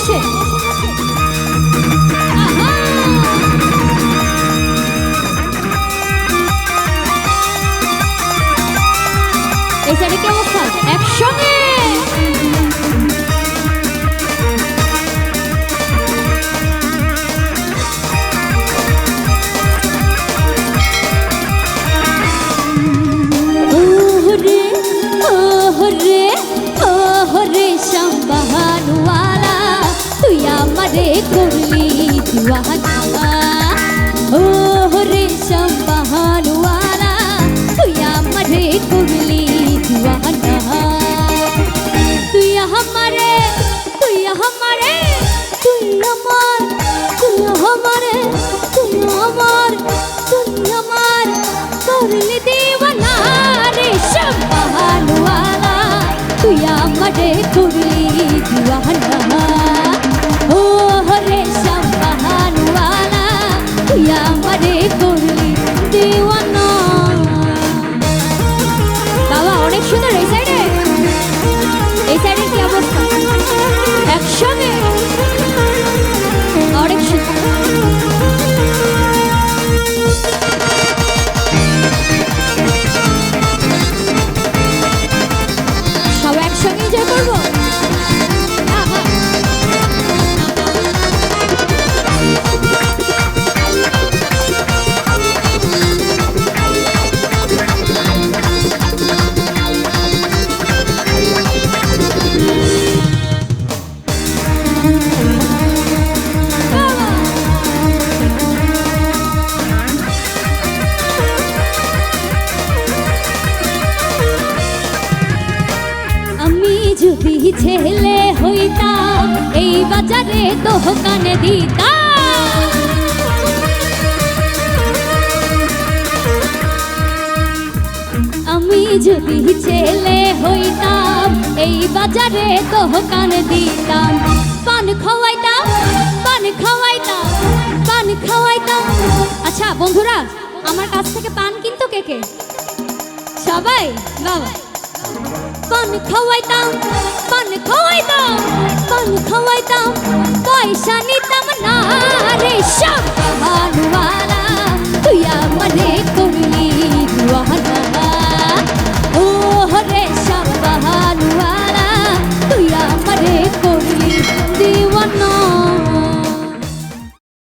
বসে এই সাইডে কি অবস্থা একসঙ্গে করলি দিওয়ানা ও রে সম্বাহানওয়ালা তুই আমারে করলি দিওয়ানা তুই আমারে তুই আমারে তুই আমার তুই আমারে তুই আমার তুই আমার করলি দিওয়ানা রে সম্বাহানওয়ালা তুই আমারে করলি দিওয়ানা আমারে করলি দিওয়ানা বাবা অনেক সুন্দর এই সাইডে কি অবস্থা একসঙ্গে অনেক সুন্দর সব একসঙ্গে এনজয় করবো যদি ছেলে হইতাম এই বাজারে দোকানে দিতাম আমি যদি ছেলে হইতাম এই বাজারে দোকানে দিতাম পান খাওয়াইতাম পান খাওয়াইতাম পান খাওয়াইতাম আচ্ছা বন্ধুরা আমার কাছ থেকে পান কিনতো কে কে সবাই বাবা পান খাওয়াইতাম পান খাওয়াইতাম পান খাওয়াইতাম পয়সা নিতাম না রে সব